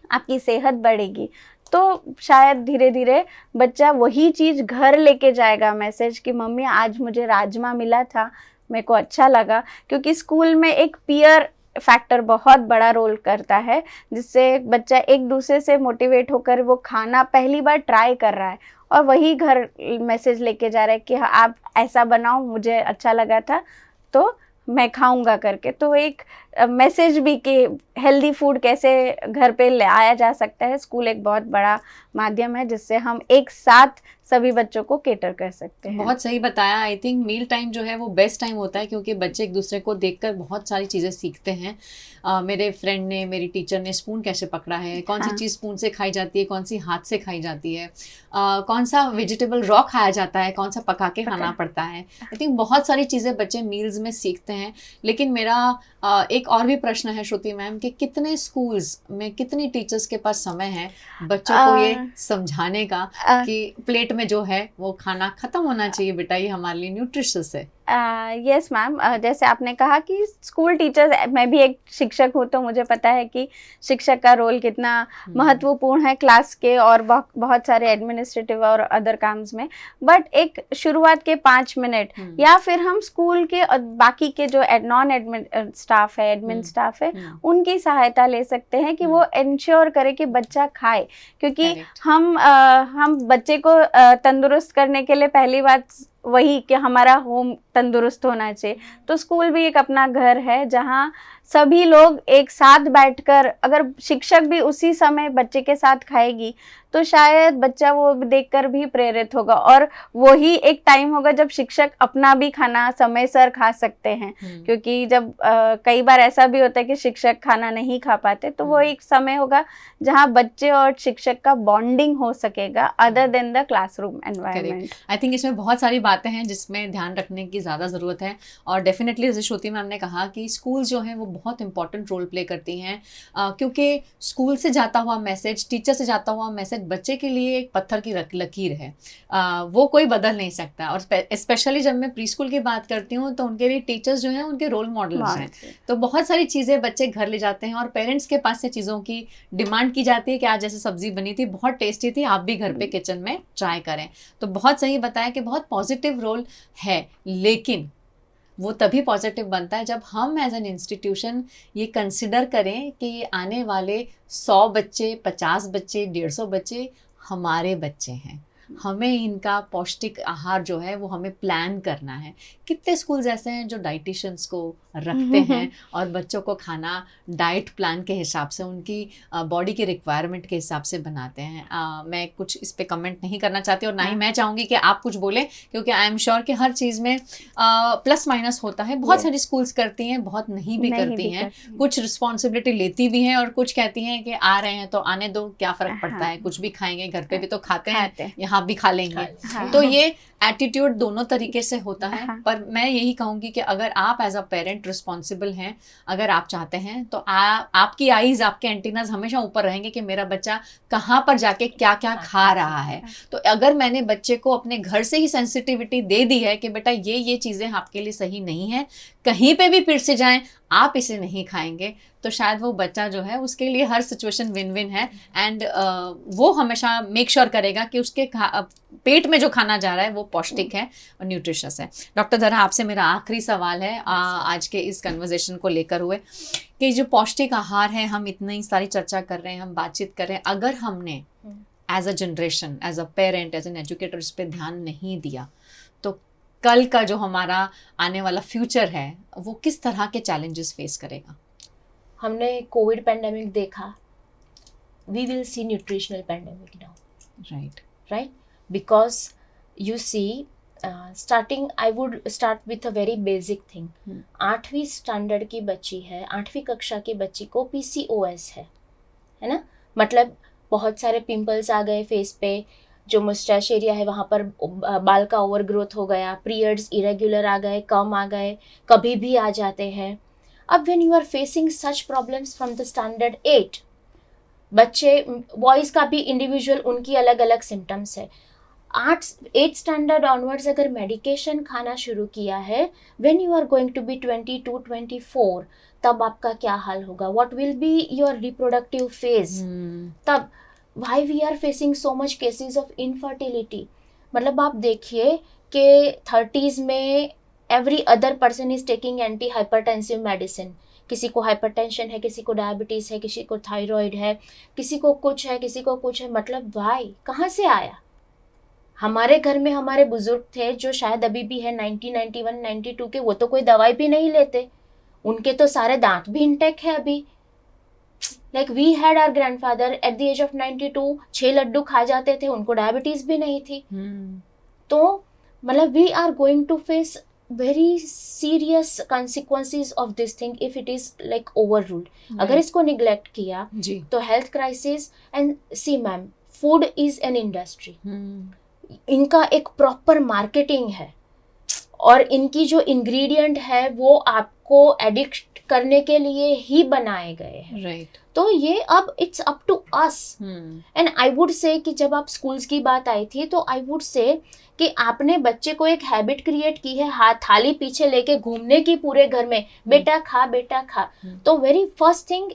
आपकी सेहत बढ़ेगी, तो शायद धीरे धीरे बच्चा वही चीज़ घर लेके जाएगा, मैसेज कि मम्मी आज मुझे राजमा मिला था, मेरे को अच्छा लगा। क्योंकि स्कूल में एक पीयर फैक्टर बहुत बड़ा रोल करता है, जिससे बच्चा एक दूसरे से मोटिवेट होकर वो खाना पहली बार ट्राई कर रहा है और वही घर मैसेज लेके जा रहा है कि आप ऐसा बनाओ, मुझे अच्छा लगा था तो मैं खाऊंगा करके। तो एक मैसेज भी कि हेल्दी फूड कैसे घर पे ले आया जा सकता है। स्कूल एक बहुत बड़ा माध्यम है जिससे हम एक साथ सभी बच्चों को केटर कर सकते हैं। बहुत सही बताया। आई थिंक मील टाइम जो है वो बेस्ट टाइम होता है क्योंकि बच्चे एक दूसरे को देखकर बहुत सारी चीज़ें सीखते हैं। मेरे फ्रेंड ने, मेरी टीचर ने स्पून कैसे पकड़ा है, कौन सी हाँ। चीज़ स्पून से खाई जाती है, कौन सी हाथ से खाई जाती है, कौन सा वेजिटेबल रॉ खाया जाता है, कौन सा पका के खाना पड़ता है। आई थिंक बहुत सारी चीज़ें बच्चे मील्स में सीखते हैं। लेकिन मेरा एक और भी प्रश्न है श्रुति मैम कि कितने स्कूल्स में, कितनी टीचर्स के पास समय है बच्चों को ये समझाने का कि प्लेट में जो है वो खाना खत्म होना चाहिए बेटा, ये हमारे लिए न्यूट्रिशियस है। यस मैम, जैसे आपने कहा कि स्कूल टीचर्स, मैं भी एक शिक्षक हूँ तो मुझे पता है कि शिक्षक का रोल कितना महत्वपूर्ण है क्लास के और बहुत सारे एडमिनिस्ट्रेटिव और अदर काम्स में। बट एक शुरुआत के 5 मिनट या फिर हम स्कूल के बाकी के जो नॉन एडमिन स्टाफ है, एडमिन स्टाफ है, उनकी सहायता ले सकते हैं कि वो इंश्योर करे कि बच्चा खाए। क्योंकि हम बच्चे को तंदुरुस्त करने के लिए पहली बात वही कि हमारा होम तंदुरुस्त होना चाहिए। तो स्कूल भी एक अपना घर है जहाँ सभी लोग एक साथ बैठकर, अगर शिक्षक भी उसी समय बच्चे के साथ खाएगी तो शायद बच्चा वो देखकर भी प्रेरित होगा और वही एक टाइम होगा जब शिक्षक अपना भी खाना समय सर खा सकते हैं। क्योंकि जब कई बार ऐसा भी होता है कि शिक्षक खाना नहीं खा पाते, तो वो एक समय होगा जहाँ बच्चे और शिक्षक का बॉन्डिंग हो सकेगा other than the classroom environment. I think इसमें बहुत सारी बातें हैं जिसमें ध्यान रखने की ज़्यादा ज़रूरत है और डेफिनेटली जैसे श्रुति मैम ने कहा कि स्कूल जो है वो बहुत इंपॉर्टेंट रोल प्ले करती हैं क्योंकि स्कूल से जाता हुआ मैसेज, टीचर से जाता हुआ मैसेज बच्चे के लिए एक पत्थर की लकीर है, वो कोई बदल नहीं सकता। और स्पेशली जब मैं प्री स्कूल की बात करती हूँ तो उनके लिए टीचर्स जो हैं उनके रोल मॉडल्स हैं। तो बहुत सारी चीज़ें बच्चे घर ले जाते हैं और पेरेंट्स के पास से चीज़ों की डिमांड की जाती है कि आज जैसे सब्जी बनी थी, बहुत टेस्टी थी, आप भी घर पे किचन में ट्राई करें। तो बहुत सही बताया कि बहुत पॉजिटिव रोल है, लेकिन वो तभी पॉजिटिव बनता है जब हम एज एन इंस्टीट्यूशन ये कंसिडर करें कि आने वाले 100 बच्चे, 50 बच्चे, 150 बच्चे हमारे बच्चे हैं। हमें इनका पौष्टिक आहार जो है वो हमें प्लान करना है। कितने स्कूल्स ऐसे हैं जो डाइटिशियंस को रखते हैं और बच्चों को खाना डाइट प्लान के हिसाब से, उनकी बॉडी की रिक्वायरमेंट के हिसाब से बनाते हैं। मैं कुछ इस पे कमेंट नहीं करना चाहती और ना ही मैं चाहूँगी कि आप कुछ बोलें, क्योंकि आई एम श्योर कि हर चीज़ में प्लस माइनस होता है। बहुत सारी स्कूल्स करती हैं, बहुत नहीं भी करती हैं, कुछ रिस्पॉन्सिबिलिटी लेती भी हैं और कुछ कहती हैं कि आ रहे हैं तो आने दो, क्या फ़र्क पड़ता है, कुछ भी खाएंगे, घर पे भी तो खाते हैं, यहाँ भी खा लेंगे। तो ये एटीट्यूड दोनों तरीके से होता है। पर मैं यही कहूँगी कि अगर आप एज अ पेरेंट रिस्पॉन्सिबल हैं, अगर आप चाहते हैं तो आपकी आईज, आपके एंटीनाज हमेशा ऊपर रहेंगे कि मेरा बच्चा कहाँ पर जाके क्या क्या खा रहा है। तो अगर मैंने बच्चे को अपने घर से ही सेंसिटिविटी दे दी है कि बेटा ये चीज़ें आपके लिए सही नहीं है, कहीं पे भी फिर से जाएं आप इसे नहीं खाएंगे, तो शायद वो बच्चा जो है उसके लिए हर सिचुएशन विन विन है। एंड वो हमेशा मेक श्योर करेगा कि उसके पेट में जो खाना जा रहा है वो पौष्टिक है और न्यूट्रिशियस है। डॉक्टर धरा, आपसे मेरा आखिरी सवाल है आज के इस कन्वर्सेशन को लेकर हुए कि जो पौष्टिक आहार है, हम इतनी सारी चर्चा कर रहे हैं, हम बातचीत कर रहे हैं, अगर हमने as a generation, as a parent, as an educator इस पर ध्यान नहीं दिया तो कल का जो हमारा आने वाला फ्यूचर है वो किस तरह के चैलेंजेस फेस करेगा? हमने कोविड पैंडेमिक देखा, we will see nutritional pandemic now, right? Because you see starting, I would start with a very basic thing. 8वीं स्टैंडर्ड की बच्ची है, 8वीं कक्षा की बच्ची को PCOS है ना? मतलब बहुत सारे पिंपल्स आ गए फेस पे, जो मुस्टैच एरिया है वहाँ पर बाल का ओवरग्रोथ हो गया, पीरियड्स इरेगुलर आ गए, कम आ गए, कभी भी आ जाते हैं। अब when you are facing such problems from the standard 8, बच्चे, बॉयज़ का भी इंडिविजुअल उनकी अलग अलग सिम्टम्स है। 8 स्टैंडर्ड ऑनवर्ड्स अगर मेडिकेशन खाना शुरू किया है, when you are going to be 22, 24, तब आपका क्या हाल होगा? What will be your reproductive phase? तब why we are facing so much cases of infertility? मतलब आप देखिए कि 30s में every other person is taking anti hypertensive medicine। किसी को हाइपरटेंशन है, किसी को डायबिटीज़ है, किसी को थायराइड है, किसी को कुछ है, किसी को कुछ है। मतलब why? कहाँ से आया? हमारे घर में हमारे बुजुर्ग थे जो शायद अभी भी है 90, 91, 92 के, वो तो कोई दवाई भी नहीं लेते, उनके तो सारे दांत भी इंटेक्ट है अभी. Like we had our grandfather at the age of 92, 6 laddoo खा जाते थे, उनको डायबिटीज भी नहीं थी. तो मतलब we are going to face very serious consequences of this thing if it is like overruled. अगर इसको neglect किया जी. तो health crisis. and see ma'am, food is an industry. इनका एक proper marketing है और इनकी जो ingredient है वो आपको addict करने के लिए ही बनाए गए हैं. राइट. तो ये अब it's up to us. And I would say कि जब आप स्कूल्स की बात आई थी तो आई वुड से कि आपने बच्चे को एक हैबिट क्रिएट की है हाथ थाली पीछे लेके घूमने की पूरे घर में, बेटा खा बेटा खा. तो very first thing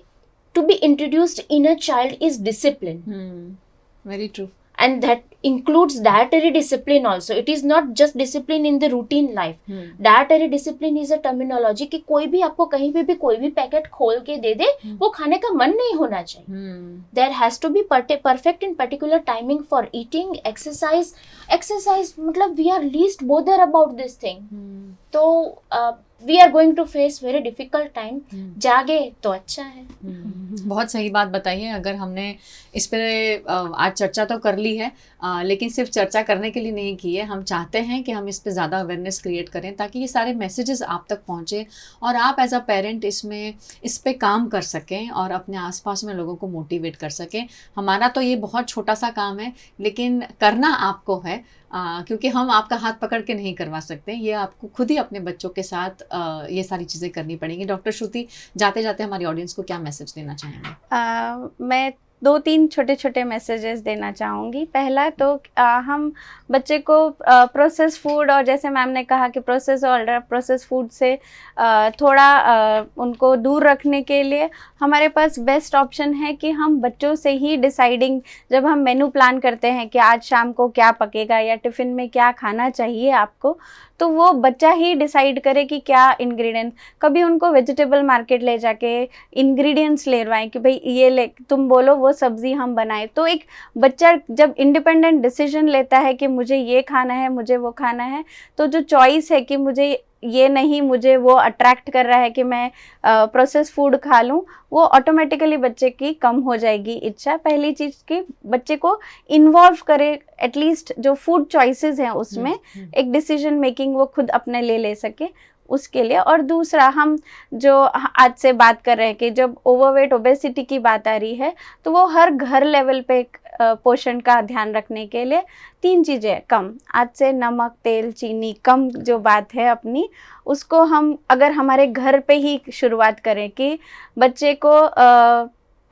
to be introduced in a child is discipline. Very true. And that includes dietary discipline also. It is not just discipline in the routine life. Dietary discipline is a terminology कि कोई भी आपको कहीं पे भी कोई भी packet खोल के दे दे वो खाने का मन नहीं होना चाहिए. There has to be perfect and particular timing for eating, exercise. Exercise मतलब we are least bother about this thing. तो we are going to face very difficult time. जागे तो अच्छा है. बहुत सही बात बताई है. अगर हमने इस पे आज चर्चा तो कर ली है लेकिन सिर्फ चर्चा करने के लिए नहीं की है. हम चाहते हैं कि हम इस पे ज़्यादा अवेयरनेस क्रिएट करें ताकि ये सारे मैसेजेस आप तक पहुँचे और आप एज अ पेरेंट इस पे काम कर सकें और अपने आसपास में लोगों को मोटिवेट कर सकें. हमारा तो ये बहुत छोटा सा काम है लेकिन करना आपको है क्योंकि हम आपका हाथ पकड़ के नहीं करवा सकते. ये आपको खुद ही अपने बच्चों के साथ ये सारी चीज़ें करनी पड़ेंगी. डॉक्टर श्रुति, जाते जाते हमारी ऑडियंस को क्या मैसेज देना चाहेंगे? मैं 2-3 छोटे छोटे मैसेजेस देना चाहूँगी. पहला तो हम बच्चे को प्रोसेस फूड और जैसे मैम ने कहा कि प्रोसेस फूड से थोड़ा उनको दूर रखने के लिए हमारे पास बेस्ट ऑप्शन है कि हम बच्चों से ही डिसाइडिंग जब हम मेनू प्लान करते हैं कि आज शाम को क्या पकेगा या टिफ़िन में क्या खाना चाहिए आपको, तो वो बच्चा ही डिसाइड करे कि क्या इंग्रेडिएंट. कभी उनको वेजिटेबल मार्केट ले जाके इंग्रेडिएंट्स लेवाएं कि भाई ये ले तुम बोलो वो सब्ज़ी हम बनाएं. तो एक बच्चा जब इंडिपेंडेंट डिसीजन लेता है कि मुझे ये खाना है मुझे वो खाना है, तो जो चॉइस है कि मुझे ये नहीं मुझे वो अट्रैक्ट कर रहा है कि मैं प्रोसेस फूड खा लूँ, वो ऑटोमेटिकली बच्चे की कम हो जाएगी इच्छा. पहली चीज़ कि बच्चे को इन्वॉल्व करे एटलीस्ट जो फूड चॉइसेस हैं उसमें एक डिसीजन मेकिंग वो खुद अपने ले सके उसके लिए. और दूसरा हम जो आज से बात कर रहे हैं कि जब ओवरवेट ओबेसिटी की बात आ रही है तो वो हर घर लेवल पे पोषण का ध्यान रखने के लिए 3 चीज़ें कम. आज से नमक तेल चीनी कम जो बात है अपनी उसको हम अगर हमारे घर पे ही शुरुआत करें कि बच्चे को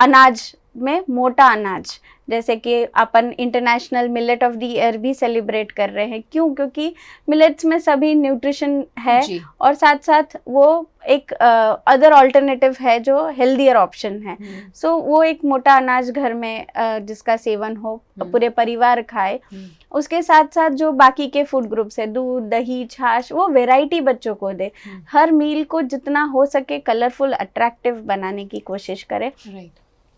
अनाज में मोटा अनाज जैसे कि अपन international millet of the year भी सेलिब्रेट कर रहे हैं. क्यों? क्योंकि मिलेट्स में सभी न्यूट्रिशन है और साथ साथ वो एक अदर ऑल्टरनेटिव है जो हेल्दियर ऑप्शन है. सो वो एक मोटा अनाज घर में जिसका सेवन हो पूरे परिवार खाए. उसके साथ साथ जो बाकी के फूड ग्रुप्स है दूध दही छाछ वो वैरायटी बच्चों को दे. हर मील को जितना हो सके कलरफुल अट्रैक्टिव बनाने की कोशिश करें.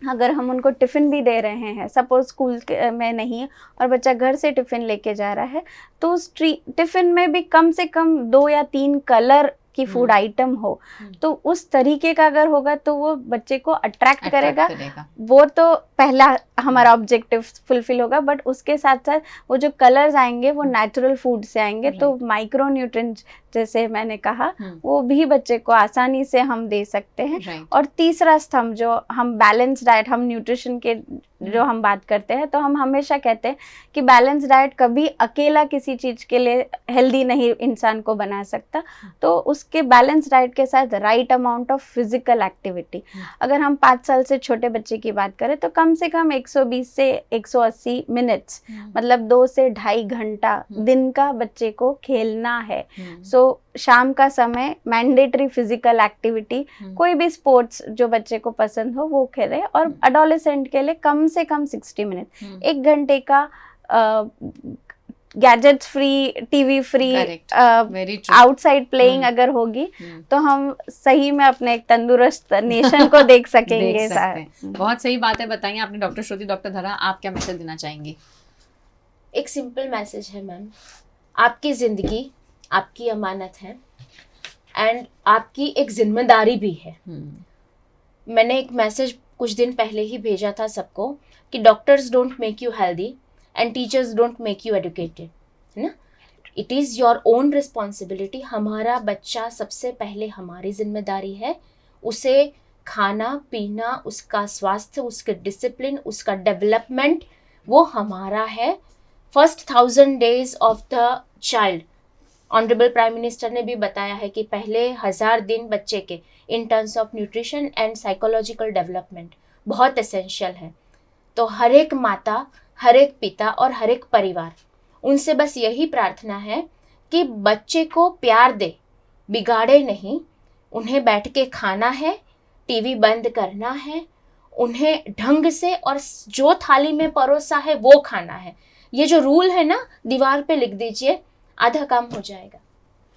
अगर हम उनको टिफ़िन भी दे रहे हैं सपोज स्कूल में नहीं और बच्चा घर से टिफ़िन लेके जा रहा है तो उस टिफ़िन में भी कम से कम 2 या 3 कलर की फूड आइटम हो. तो उस तरीके का अगर होगा तो वो बच्चे को अट्रैक्ट करेगा. वो तो पहला हमारा ऑब्जेक्टिव फुलफिल होगा. बट उसके साथ साथ वो जो कलर्स आएंगे वो नेचुरल फूड से आएंगे. तो माइक्रो न्यूट्रिएंट्स जैसे मैंने कहा वो भी बच्चे को आसानी से हम दे सकते हैं. और तीसरा स्तंभ जो हम बैलेंस डाइट हम न्यूट्रिशन के जो हम बात करते हैं तो हम हमेशा कहते हैं कि बैलेंस डाइट कभी अकेला किसी चीज़ के लिए हेल्दी नहीं इंसान को बना सकता. तो उसके बैलेंस डाइट के साथ right amount of physical activity. अगर हम 5 साल से छोटे बच्चे की बात करें तो कम से कम 120 से 180 मिनट्स मतलब 2 से 2.5 घंटा दिन का बच्चे को खेलना है. सो शाम का समय मैंडेटरी फिजिकल एक्टिविटी कोई भी स्पोर्ट्स जो बच्चे को पसंद हो वो खेले. और अडोलेसेंट के लिए कम से कम 60 मिनट 1 घंटे का gadgets free TV free outside playing अगर होगी तो हम सही में अपने एक तंदुरुस्त नेशन को देख सकेंगे. बहुत सही बातें बताई आपने डॉक्टर श्रुति. डॉक्टर धरा, आप क्या मैसेज देना चाहेंगी? एक सिंपल मैसेज है मैम, आपकी जिंदगी आपकी अमानत है एंड आपकी एक जिम्मेदारी भी है। हम्म, मैंने एक मैसेज कुछ दिन पहले ही भेजा था सबको कि doctors don't make you healthy and teachers don't make you educated, है ना। It is your own responsibility. हमारा बच्चा सबसे पहले हमारी जिम्मेदारी है। उसे खाना पीना, उसका स्वास्थ्य, उसके डिसिप्लिन, उसका डेवलपमेंट, वो हमारा है। First 1000 days of the child, honourable prime minister ने भी बताया है कि पहले 1000 दिन बच्चे के इन terms of nutrition and psychological development बहुत एसेंशियल है। तो हर एक माता, हर एक पिता और हर एक परिवार, उनसे बस यही प्रार्थना है कि बच्चे को प्यार दे, बिगाड़े नहीं। उन्हें बैठ के खाना है, टीवी बंद करना है, उन्हें ढंग से और जो थाली में परोसा है वो खाना है। ये जो रूल है ना, दीवार पे लिख दीजिए, आधा काम हो जाएगा।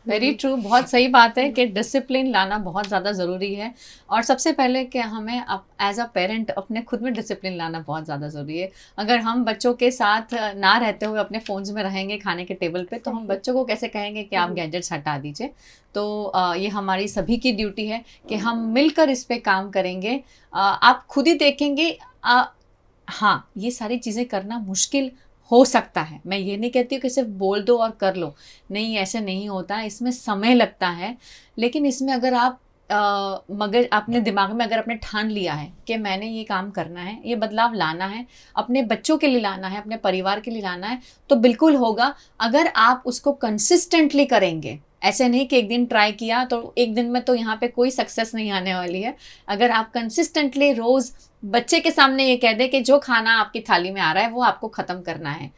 वेरी ट्रू, बहुत सही बात है कि डिसिप्लिन लाना बहुत ज़्यादा ज़रूरी है। और सबसे पहले कि हमें एज अ पेरेंट अपने खुद में डिसिप्लिन लाना बहुत ज़्यादा ज़रूरी है। अगर हम बच्चों के साथ ना रहते हुए अपने फ़ोन्स में रहेंगे खाने के टेबल पे, तो हम बच्चों को कैसे कहेंगे कि आप गैजेट्स हटा दीजिए। तो ये हमारी सभी की ड्यूटी है कि हम मिलकर इस पे काम करेंगे। आप खुद ही देखेंगे, हाँ, ये सारी चीज़ें करना मुश्किल हो सकता है। मैं ये नहीं कहती हूँ कि सिर्फ बोल दो और कर लो, नहीं, ऐसे नहीं होता, इसमें समय लगता है। लेकिन इसमें अगर आप मगर अपने दिमाग में अगर आपने ठान लिया है कि मैंने ये काम करना है, ये बदलाव लाना है, अपने बच्चों के लिए लाना है, अपने परिवार के लिए लाना है, तो बिल्कुल होगा अगर आप उसको कंसिस्टेंटली करेंगे। ऐसे नहीं कि एक दिन ट्राई किया तो एक दिन में तो यहाँ पे कोई सक्सेस नहीं आने वाली है। अगर आप कंसिस्टेंटली रोज़ बच्चे के सामने ये कह दे कि जो खाना आपकी थाली में आ रहा है वो आपको ख़त्म करना है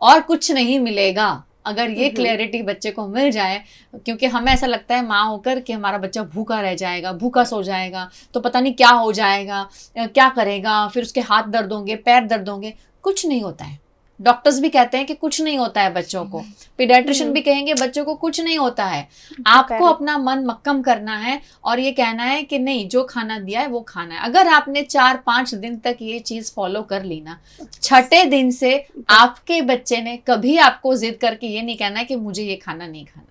और कुछ नहीं मिलेगा, अगर ये क्लैरिटी बच्चे को मिल जाए, क्योंकि हमें ऐसा लगता है माँ होकर कि हमारा बच्चा भूखा रह जाएगा, भूखा सो जाएगा, तो पता नहीं क्या हो जाएगा, क्या करेगा, फिर उसके हाथ दर्द होंगे, पैर दर्द होंगे। कुछ नहीं होता है। डॉक्टर्स भी कहते हैं कि कुछ नहीं होता है बच्चों को, पीडियाट्रिशियन भी कहेंगे बच्चों को कुछ नहीं होता है। आपको अपना मन मक्कम करना है और ये कहना है कि नहीं, जो खाना दिया है वो खाना है। अगर आपने 4-5 दिन तक ये चीज फॉलो कर ली ना, 6ठे दिन से आपके बच्चे ने कभी आपको जिद करके ये नहीं कहना है कि मुझे ये खाना नहीं खाना।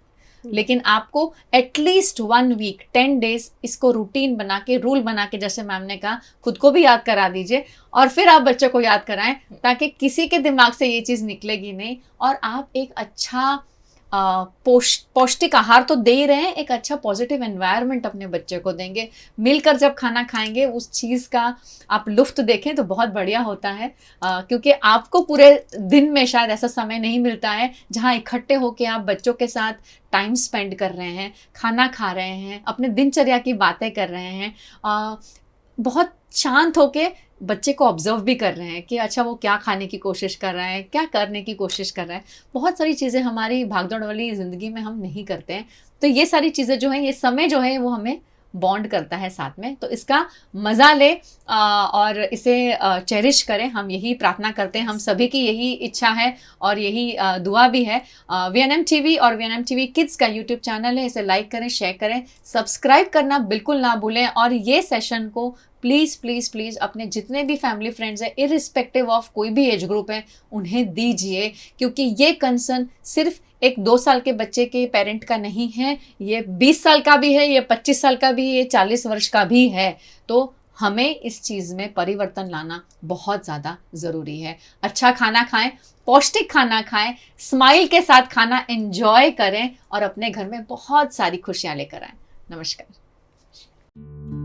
लेकिन आपको एटलीस्ट 1 वीक 10 days इसको रूटीन बना के, रूल बना के, जैसे मैम ने कहा, खुद को भी याद करा दीजिए और फिर आप बच्चों को याद कराएं, ताकि किसी के दिमाग से ये चीज़ निकलेगी नहीं और आप एक अच्छा पौष्टिक आहार तो दे ही रहे हैं, एक अच्छा पॉजिटिव एनवायरनमेंट अपने बच्चे को देंगे। मिलकर जब खाना खाएंगे उस चीज़ का आप लुफ्त देखें तो बहुत बढ़िया होता है। क्योंकि आपको पूरे दिन में शायद ऐसा समय नहीं मिलता है जहाँ इकट्ठे होकर आप बच्चों के साथ टाइम स्पेंड कर रहे हैं, खाना खा रहे हैं, अपने दिनचर्या की बातें कर रहे हैं, बहुत शांत होके बच्चे को ऑब्जर्व भी कर रहे हैं कि अच्छा वो क्या खाने की कोशिश कर रहा है, क्या करने की कोशिश कर रहा है। बहुत सारी चीज़ें हमारी भागदौड़ वाली ज़िंदगी में हम नहीं करते हैं, तो ये सारी चीज़ें जो हैं, ये समय जो है वो हमें बॉन्ड करता है साथ में। तो इसका मज़ा ले और इसे चेरिश करें। हम यही प्रार्थना करते हैं, हम सभी की यही इच्छा है और यही दुआ भी है। VNM TV और VNM TV किड्स का यूट्यूब चैनल है, इसे लाइक करें, शेयर करें, सब्सक्राइब करना बिल्कुल ना भूलें। और ये सेशन को प्लीज़ प्लीज़ प्लीज़ अपने जितने भी फैमिली फ्रेंड्स हैं, इरिस्पेक्टिव ऑफ कोई भी एज ग्रुप है, उन्हें दीजिए। क्योंकि ये कंसर्न सिर्फ एक 2 साल के बच्चे के पेरेंट का नहीं है, ये 20 साल का भी है, ये 25 साल का भी है, ये 40 वर्ष का भी है। तो हमें इस चीज़ में परिवर्तन लाना बहुत ज़्यादा ज़रूरी है। अच्छा खाना खाएं, पौष्टिक खाना खाएं, स्माइल के साथ खाना एंजॉय करें और अपने घर में बहुत सारी खुशियाँ लेकर आएं। नमस्कार।